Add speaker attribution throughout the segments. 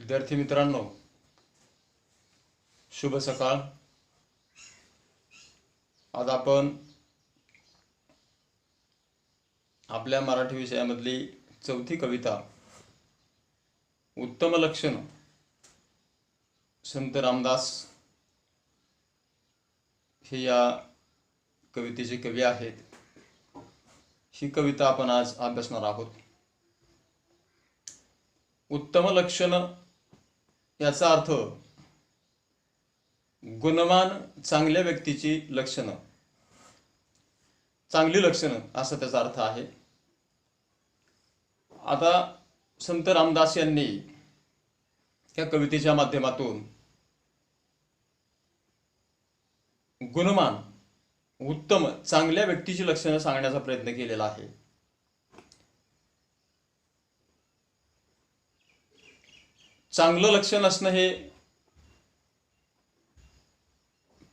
Speaker 1: विद्यार्थी मित्रांनो, शुभ सकाळ। आज आपण आपल्या मराठी विषयामधली चौथी कविता उत्तम लक्षण संत रामदास हे या कवितेचे कवी आहेत। ही कविता आपण आज अभ्यासणार आहोत। उत्तम लक्षण याचा अर्थ गुणवान चांगल्या व्यक्तीची लक्षणं, चांगली लक्षणं असा त्याचा अर्थ आहे। आता संत रामदास यांनी या कवितेच्या माध्यमातून गुणवान उत्तम चांगल्या व्यक्तीची लक्षणं सांगण्याचा प्रयत्न केलेला आहे। चांगलं लक्षण असणं हे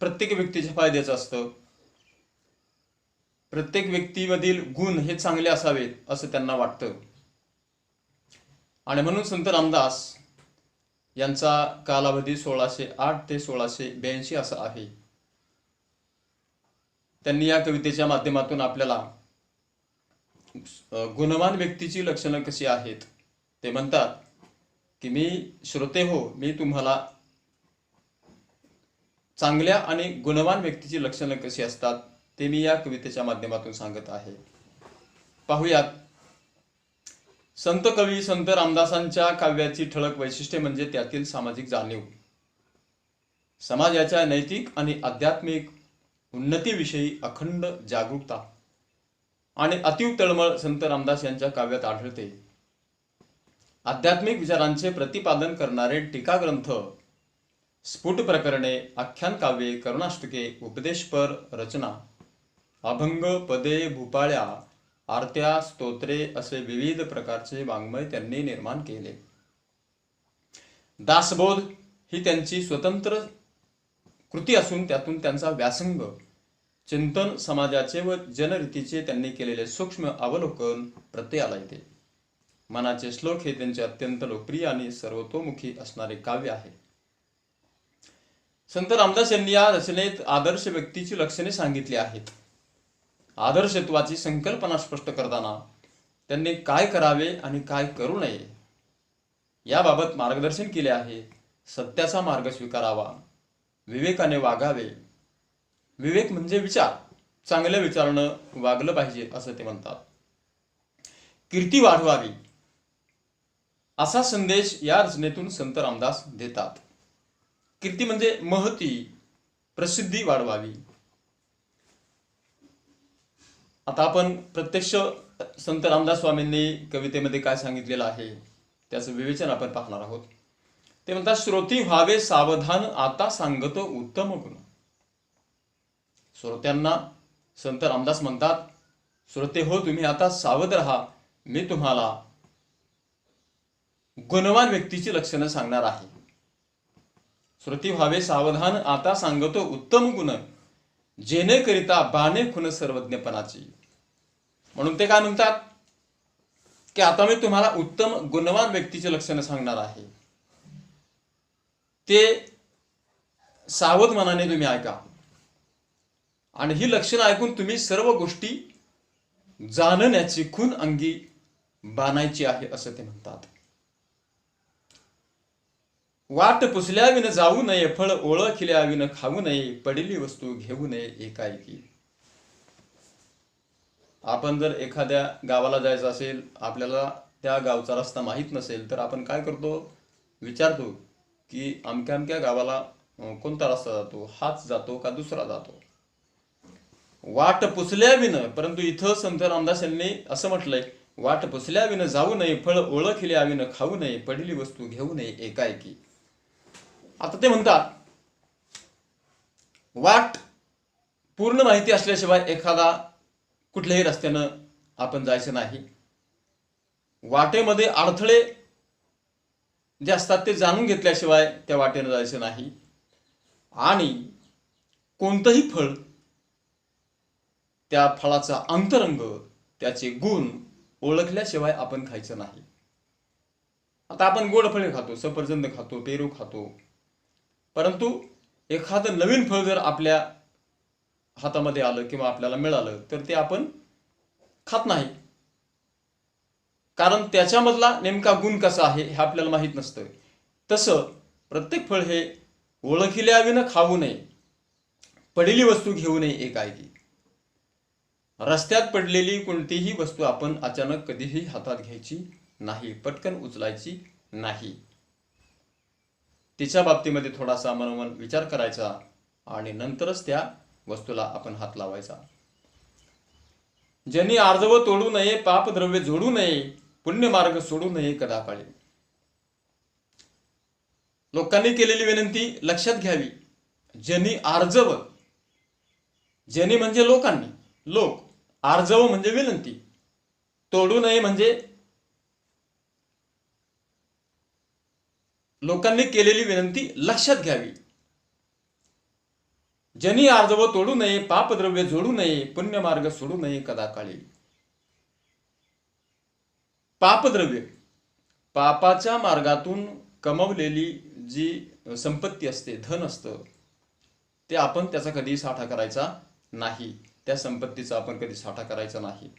Speaker 1: प्रत्येक व्यक्तीच्या फायद्याचं असतं। प्रत्येक व्यक्तीमधील गुण हे चांगले असावेत असं त्यांना वाटतं, आणि म्हणून संत रामदास यांचा कालावधी 1608 ते 1682 असा आहे। त्यांनी या कवितेच्या माध्यमातून आपल्याला गुणवान व्यक्तीची लक्षणं कशी आहेत ते म्हणतात की मी श्रोते हो, मी तुम्हाला चांगल्या आणि गुणवान व्यक्तीची लक्षणं कशी असतात ते मी या कवितेच्या माध्यमातून सांगत आहे। पाहूयात। संत कवी संत रामदासांच्या काव्याची ठळक वैशिष्ट्ये म्हणजे त्यातील सामाजिक जाणीव, समाजाच्या नैतिक आणि आध्यात्मिक उन्नतीविषयी अखंड जागरूकता आणि अतीव तळमळ संत रामदास यांच्या काव्यात आढळते। आध्यात्मिक विचारांचे प्रतिपादन करणारे टीकाग्रंथ, स्फुट प्रकरणे, आख्यान काव्ये, करुणाष्टके, उपदेशपर रचना, अभंग, पदे, भूपाळ्या, आरत्या, स्तोत्रे असे विविध प्रकारचे वाङ्मय त्यांनी निर्माण केले। दासबोध ही त्यांची स्वतंत्र कृती असून त्यातून त्यांचा व्यासंग, चिंतन, समाजाचे व जनरीतीचे त्यांनी केलेले सूक्ष्म अवलोकन प्रत्ययाला येते। मनाचे श्लोक हे त्यांचे अत्यंत लोकप्रिय आणि सर्वतोमुखी असणारे काव्य आहे। संत रामदास यांनी या रचनेत आदर्श व्यक्तीची लक्षणे सांगितली आहेत। आदर्शत्वाची संकल्पना स्पष्ट करताना त्यांनी काय करावे आणि काय करू नये याबाबत मार्गदर्शन केले आहे। सत्याचा मार्ग स्वीकारावा, विवेकाने वागावे, विवेक म्हणजे विचार, चांगल्या विचारानं वागलं पाहिजे असं ते म्हणतात। कीर्ती वाढवावी असा संदेश या रचनेतून संत रामदास देतात। कीर्ती म्हणजे महती, प्रसिद्धी वाढवावी। आता आपण प्रत्यक्ष संत रामदास स्वामींनी कवितेमध्ये काय सांगितलेलं आहे त्याचं विवेचन आपण पाहणार आहोत। ते म्हणतात, श्रोती व्हावे सावधान, आता सांगतो उत्तम गुण। श्रोत्यांना संत रामदास म्हणतात, श्रोते हो, तुम्ही आता सावध राहा, मी तुम्हाला गुणवान व्यक्तीची लक्षणं सांगणार आहे। श्रोती व्हावे सावधान, आता सांगतो उत्तम गुण, जेणेकरिता बाणे खुन सर्वज्ञपणाची। म्हणून ते काय म्हणतात की आता मी तुम्हाला उत्तम गुणवान व्यक्तीची लक्षणं सांगणार आहे, ते सावध मनाने तुम्ही ऐका, आणि ही लक्षणं ऐकून तुम्ही सर्व गोष्टी जाणण्याची खून अंगी बाणायची आहे असं ते म्हणतात। वाट पुसल्याविन जाऊ नये, फळ ओळखल्याविन खाऊ नये, पडलेली वस्तू घेऊ नये एकाएकी। आपण जर एखाद्या गावाला जायचं असेल, आपल्याला त्या गावचा रस्ता माहीत नसेल तर आपण काय करतो, विचारतो की अमक्या अमक्या गावाला कोणता रस्ता जातो, हाच जातो का दुसरा जातो। वाट पुसल्याविन, परंतु इथं संत रामदास यांनी असं म्हटलंय, वाट पुसल्याविन जाऊ नये, फळ ओळखल्याविन खाऊ नये, पडलेली वस्तू घेऊ नये एकाएकी। आता ते म्हणतात, वाट पूर्ण माहिती असल्याशिवाय एखादा कुठल्याही रस्त्यानं आपण जायचं नाही। वाटेमध्ये अडथळे जे असतात ते जाणून घेतल्याशिवाय त्या वाटेनं जायचं नाही, आणि कोणतंही फळ, त्या फळाचा अंतरंग, त्याचे गुण ओळखल्याशिवाय आपण खायचं नाही। आता आपण गोड फळे खातो, सफरचंद खातो, पेरू खातो, परंतु एखादं नवीन फळ जर आपल्या हातामध्ये आलं किंवा आपल्याला मिळालं तर ते आपण खात नाही, कारण त्याच्यामधला नेमका गुण कसा आहे हे आपल्याला माहीत नसतं. तसं प्रत्येक फळ हे ओळखल्याविनं खाऊ नये, पडलेली वस्तू घेऊ नये एकाएकी. रस्त्यात पडलेली कोणतीही वस्तू आपण अचानक कधीही हातात घ्यायची नाही, पटकन उचलायची नाही. तिच्या बाबतीमध्ये थोडासा मनोमन विचार करायचा आणि नंतरच त्या वस्तूला आपण हात लावायचा. ज्यांनी आर्जव तोडू नये, पापद्रव्य जोडू नये, पुण्यमार्ग सोडू नये कदाकाळी. लोकांनी केलेली विनंती लक्षात घ्यावी. ज्यांनी आर्जव, ज्यांनी म्हणजे लोकांनी, लोक, आर्जव म्हणजे विनंती, तोडू नये म्हणजे लोकांनी केलेली विनंती लक्षात घ्यावी. ज्यांनी आर्जव तोडू नये, पापद्रव्य जोडू नये, पुण्यमार्ग सोडू नये कदाकाळी. पापद्रव्य, पापाच्या मार्गातून कमवलेली जी संपत्ती असते, धन असतं, ते आपण त्याचा कधी साठा करायचा नाही. त्या संपत्तीचा आपण कधी साठा करायचा नाही,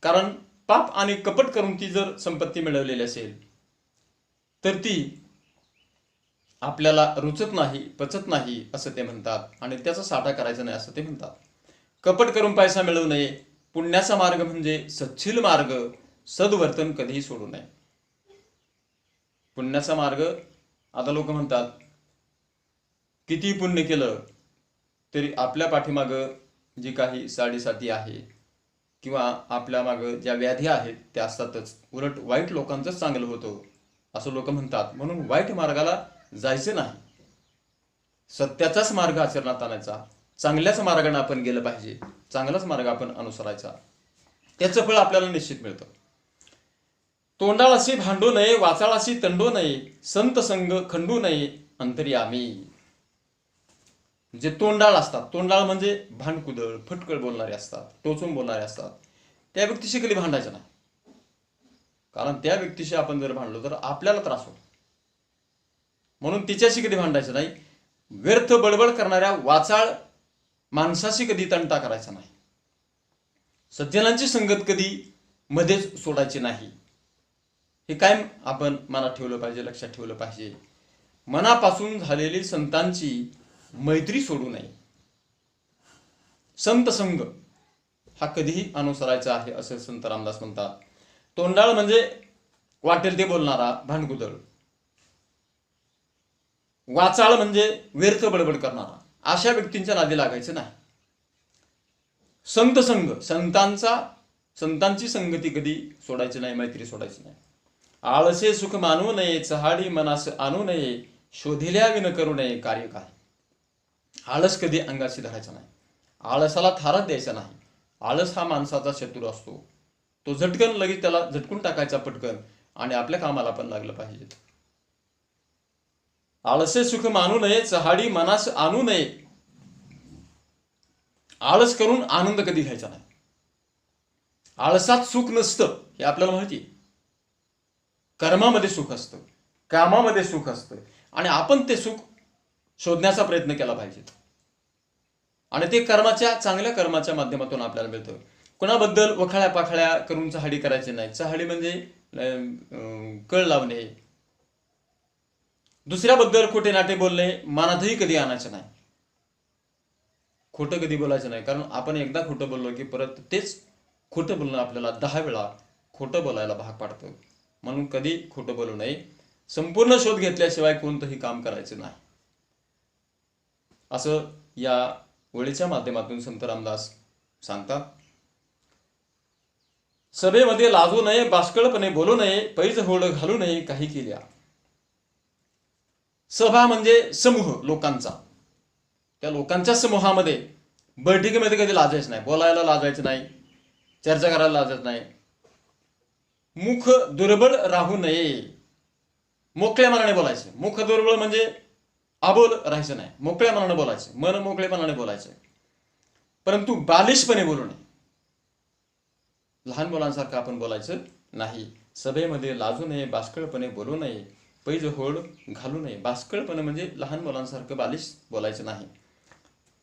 Speaker 1: कारण पाप आणि कपट करून ती जर संपत्ती मिळवलेली असेल तर ती आपल्याला रुचत नाही, पचत नाही असं ते म्हणतात, आणि त्याचा साठा करायचा नाही असं ते म्हणतात. कपट करून पैसा मिळवू नये. पुण्याचा मार्ग म्हणजे सच्छील मार्ग, सद्वर्तन कधीही सोडू नये. पुण्याचा मार्ग, आता लोक म्हणतात किती पुण्य केलं तरी आपल्या पाठीमागं जी काही साडेसाती आहे किंवा आपल्या मागं ज्या व्याधी आहेत त्या असतातच. उलट वाईट लोकांचंच चांगलं होतं असं लोक म्हणतात. म्हणून वाईट मार्गाला जायचं नाही, सत्याचाच मार्ग आचरणात आणायचा. चांगल्याच मार्गाने आपण गेलं पाहिजे, चांगलाच मार्ग आपण अनुसरायचा. त्याचं फळ आपल्याला निश्चित मिळतं. तोंडाळाशी भांडू नये, वाचाळाशी तंडू नये, संत संग खंडू नये अंतर्यामी. जे तोंडाळ असतात, तोंडाळ म्हणजे भांडकुदळ, फटकळ बोलणारे असतात, टोचून बोलणारे असतात, त्या व्यक्तीशी कधी भांडायचं नाही, कारण त्या व्यक्तीशी आपण जर भांडलो तर आपल्याला त्रास होतो. म्हणून तिच्याशी कधी भांडायचं नाही. व्यर्थ बडबड करणाऱ्या वाचाळ माणसाशी कधी तंटा करायचा नाही. सज्जनांची संगत कधी मध्येच सोडायची नाही. हे कायम आपण मनात ठेवलं पाहिजे, लक्षात ठेवलं पाहिजे. मनापासून झालेली संतांची मैत्री सोडू नये. संत संग हा कधीही अनुसरायचा आहे असं संत रामदास म्हणतात. तोंडाळ म्हणजे वाटेल ते बोलणारा, भांडकुदळ. वाचाळ म्हणजे व्यर्थ बडबड करणारा. अशा व्यक्तींच्या नादी लागायचं नाही. संत संग, संतांची संगती कधी सोडायची नाही, मैत्री सोडायची नाही. आळसे सुख मानू नये, चहाडी मनास आणू नये, शोधिल्या विन करू नये कार्य काय. आळस कधी अंगाशी धरायचा नाही, आळसाला थाराच द्यायचा नाही. आळस हा माणसाचा शत्रू असतो. तो झटकन लगेच त्याला झटकून टाकायचा पटकन, आणि आपल्या कामाला पण लागलं पाहिजे. आळसे सुख मानू नये, चहाडी मनास आणू नये. आळस करून आनंद कधी घ्यायचा नाही. आळसात सुख नसतं हे आपल्याला माहिती आहे. कर्मामध्ये सुख असतं, कामामध्ये सुख असतं, आणि आपण ते सुख शोधण्याचा प्रयत्न केला पाहिजे. आणि ते चांगल्या कर्माच्या माध्यमातून आपल्याला मिळतं. कोणाबद्दल वखाळ्या पाखाळ्या करून चहाडी करायची नाही. चहाडी म्हणजे कळ लावणे, दुसऱ्याबद्दल खोटे नाटे बोलणे मनातही कधी आणायचं नाही. खोटं कधी बोलायचं नाही, कारण आपण एकदा खोटं बोललो की परत तेच खोटं बोलणं आपल्याला 10 वेळा खोटं बोलायला भाग पाडतं. म्हणून कधी खोटं बोलू नये. संपूर्ण शोध घेतल्याशिवाय कोणतंही काम करायचं नाही, असं या ओळीच्या माध्यमातून संत रामदास सांगतात. सभेमध्ये लाजू नये, बाष्कळपणे बोलू नये, पैज होड घालू नये काही केल्या. सभा म्हणजे समूह लोकांचा. त्या लोकांच्या समूहामध्ये बैठकीमध्ये कधी लाजायचं नाही, बोलायला लाजायचं नाही, चर्चा करायला लाजायचं नाही. मुख दुर्बळ राहू नये, मोकळ्या मनाने बोलायचं. मुख दुर्बळ म्हणजे अबोल राहायचं नाही, मोकळ्या मनाने बोलायचं, मन मोकळेपणाने बोलायचं, परंतु बालिशपणे बोलू नये. लहान मुलांसारखं आपण बोलायचं नाही. सभेमध्ये लाजू नये, बाष्कळपणे बोलू नये, पैज होड घालू नये. बाष्कळपणे म्हणजे लहान मुलांसारखं बालिश बोलायचं नाही.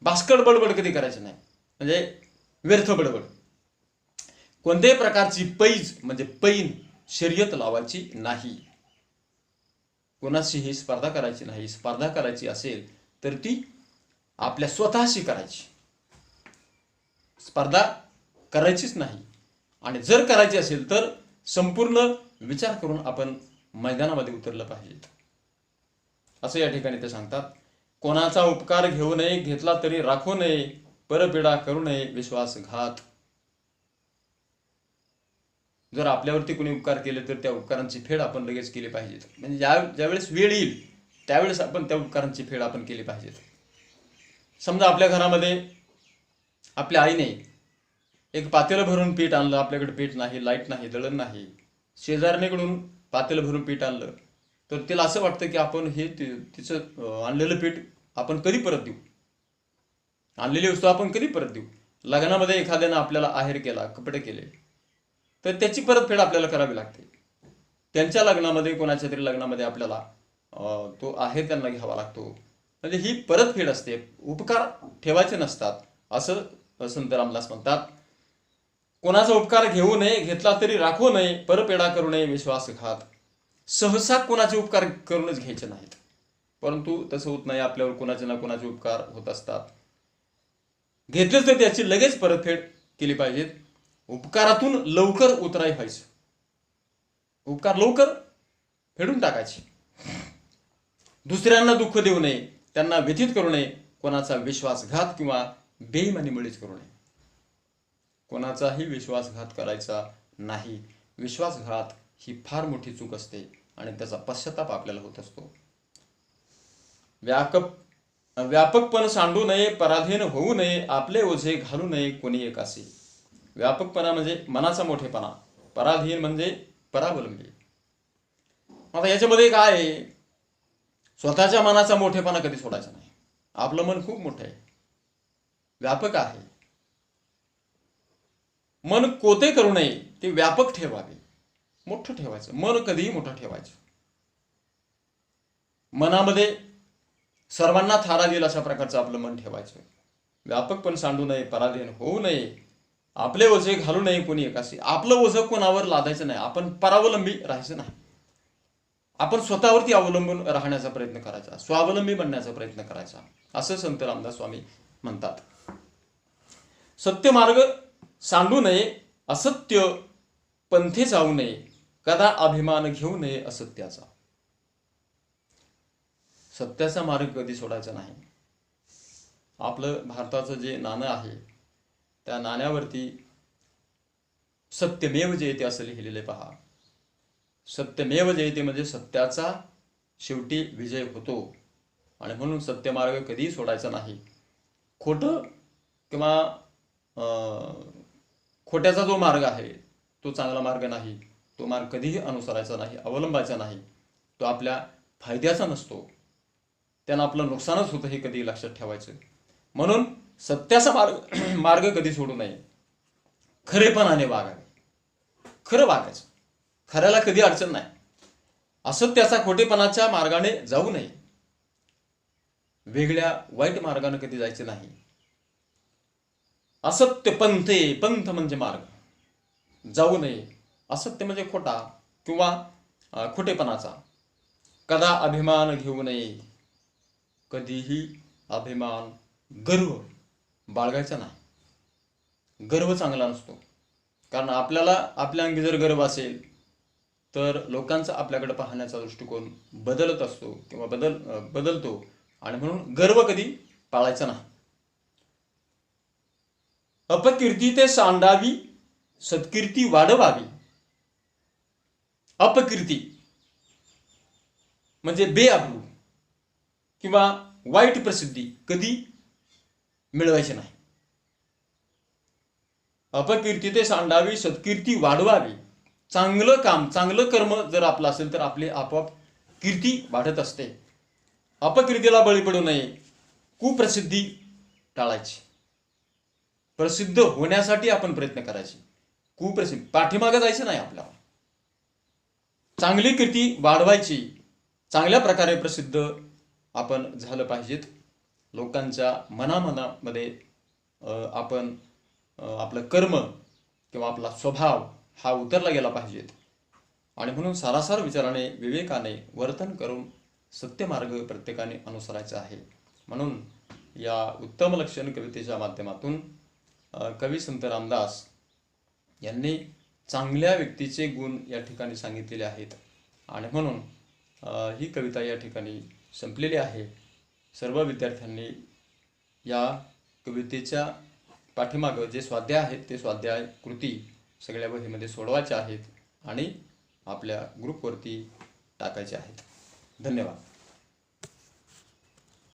Speaker 1: बाष्कळ बडबड कधी करायची नाही, म्हणजे व्यर्थ बडबड. कोणत्याही प्रकारची पैज म्हणजे पैन शर्यत लावायची नाही. कोणाशीही स्पर्धा करायची नाही. स्पर्धा करायची असेल तर ती आपल्या स्वतःशी करायची. स्पर्धा करायचीच नाही. आणि जर करायची असेल तर संपूर्ण विचार करून आपण मैदानामध्ये उतरलं पाहिजे, असं या ठिकाणी ते सांगतात. कोणाचा उपकार घेऊ नये, घेतला तरी राखू नये, परपीडा करू नये, विश्वासघात. जर आपल्यावरती कोणी उपकार केले तर त्या उपकारांची फेड आपण लगेच केली पाहिजे. म्हणजे ज्यावेळेस वेळ येईल त्यावेळेस आपण त्या उपकारांची फेड आपण केली पाहिजे. समजा आपल्या घरामध्ये आपल्या आईने एक पातेलं भरून पीठ आणलं, आपल्याकडे पीठ नाही, लाईट नाही, दळण नाही, शेजारणीकडून पातेलं भरून पीठ आणलं, तर तिला असं वाटतं की आपण हे तिचं आणलेलं पीठ आपण कधी परत देऊ, आणलेली वस्तू आपण कधी परत देऊ. लग्नामध्ये एखाद्यानं आपल्याला आहेर केला, कपडे केले, तर त्याची परतफेड आपल्याला करावी लागते. त्यांच्या लग्नामध्ये, कोणाच्या तरी लग्नामध्ये आपल्याला तो आहेर त्यांना घ्यावा लागतो. म्हणजे ही परतफेड असते, उपकार ठेवायचे नसतात, असं संत रामदास म्हणतात. कोणाचा उपकार घेऊ नये, घेतला तरी राखू नये, परपेडा करू नये, विश्वासघात. सहसा कोणाचे उपकार करूनच घ्यायचे नाहीत, परंतु तसं होत नाही. आपल्यावर कोणाचे ना कोणाचे उपकार होत असतात. घेतलेच तर त्याची लगेच परतफेड केली पाहिजे. उपकारातून लवकर उतराय व्हायचं, उपकार लवकर फेडून टाकायचे. दुसऱ्यांना दुःख देऊ नये, त्यांना व्यथित करू नये, कोणाचा विश्वासघात किंवा बेईमानीमुळेच करू नये. कोणाचाही विश्वासघात करायचा नाही. विश्वासघात ही फार मोठी चूक असते आणि त्याचा पश्चाताप आपल्याला होत असतो. व्यापकपण सांडू नये, पराधीन होऊ नये, आपले ओझे घालू नये कोणी एकासी. व्यापकपणा म्हणजे मनाचा मोठेपणा, पराधीन म्हणजे परावलंबी. आता याच्यामध्ये काय आहे, स्वतःच्या मनाचा मोठेपणा कधी सोडायचा नाही. आपलं मन खूप मोठं आहे, व्यापक आहे. मन कोते करू नये, ते व्यापक ठेवावे, मोठं ठेवायचं. मन कधीही मोठं ठेवायचं. मनामध्ये सर्वांना थारा देईल अशा प्रकारचं आपलं मन ठेवायचं. व्यापकपण सांडू नये, पराधीन होऊ नये, आपले ओझे घालू नये कोणी एकाशी. आपलं ओझं कोणावर लादायचं नाही. आपण परावलंबी राहायचं नाही. आपण स्वतःवरती अवलंबून राहण्याचा प्रयत्न करायचा, स्वावलंबी बनण्याचा प्रयत्न करायचा, असं संत रामदास स्वामी म्हणतात. सत्य मार्ग सांडू नये, असत्य पंथे जाऊ नये, कदा अभिमान घेऊ नये असत्याचा. सत्याचा मार्ग कधी सोडायचा नाही. आपलं भारताचं जे नाणं आहे त्या नाण्यावरती सत्यमेव जयते असं लिहिलेले पहा. सत्यमेव जयते म्हणजे सत्याचा शेवटी विजय होतो. आणि म्हणून सत्यमार्ग कधीही सोडायचा नाही. खोटं किंवा खोट्याचा जो मार्ग आहे तो चांगला मार्ग नाही. तो मार्ग कधीही अनुसरायचा नाही, अवलंबायचा नाही. तो आपल्या फायद्याचा नसतो, त्यानं आपलं नुकसानच होतं, हे कधी लक्षात ठेवायचं. म्हणून सत्याचा मार्ग कधी सोडू नये. खरेपणाने वागावे, खरं वागायचं, खऱ्याला कधी अडचण नाही. असत्याचा खोटेपणाच्या मार्गाने जाऊ नये, वेगळ्या वाईट मार्गाने कधी जायचे नाही. असत्य पंथे, पंथ म्हणजे मार्ग, जाऊ नये. असत्य म्हणजे खोटा किंवा खोटेपणाचा. कदा अभिमान घेऊ नये, कधीही अभिमान, गर्व बाळगायचा नाही. गर्व चांगला नसतो, कारण आपल्याला आपल्या अंगी जर गर्व असेल तर लोकांचा आपल्याकडे पाहण्याचा दृष्टिकोन बदलत असतो किंवा बदलतो. आणि म्हणून गर्व कधी पाळायचा नाही. अपकीर्ती ते सांडावी, सत्कीर्ती वाढवावी. अपकीर्ती म्हणजे बेअब्रू किंवा वाईट प्रसिद्धी कधी मिळवायची नाही. अपकीर्ती ते सांडावी, सत्कीर्ती वाढवावी. चांगलं काम, चांगलं कर्म जर आपलं असेल तर आपली आपोआप कीर्ती वाढत असते. अपकीर्तीला बळी पडू नये, कुप्रसिद्धी टाळायची. प्रसिद्ध होण्यासाठी आपण प्रयत्न करायचे, कुप्रसिद्धी पाठीमागे जायचं नाही आपल्याला. चांगली कीर्ती वाढवायची, चांगल्या प्रकारे प्रसिद्ध आपण झालं पाहिजेत. लोकांच्या मनामनामध्ये आपण आपलं कर्म किंवा आपला स्वभाव हा उतरला गेला पाहिजेत. आणि म्हणून सारासार विचाराने, विवेकाने वर्तन करून सत्यमार्ग प्रत्येकाने अनुसरायचा आहे. म्हणून या उत्तम लक्षण कवितेच्या माध्यमातून कवी संत रामदास यांनी चांगल्या व्यक्तीचे गुण या ठिकाणी सांगितलेले आहेत. आणि म्हणून ही कविता या ठिकाणी संपलेली आहे. सर्व विद्यार्थ्यांनी या कवितेच्या पाठीमागं जे स्वाध्याय आहेत ते स्वाध्याय कृती सगळ्या वहीमध्ये सोडवायच्या आहेत आणि आपल्या ग्रुपवरती टाकायचे आहेत. धन्यवाद.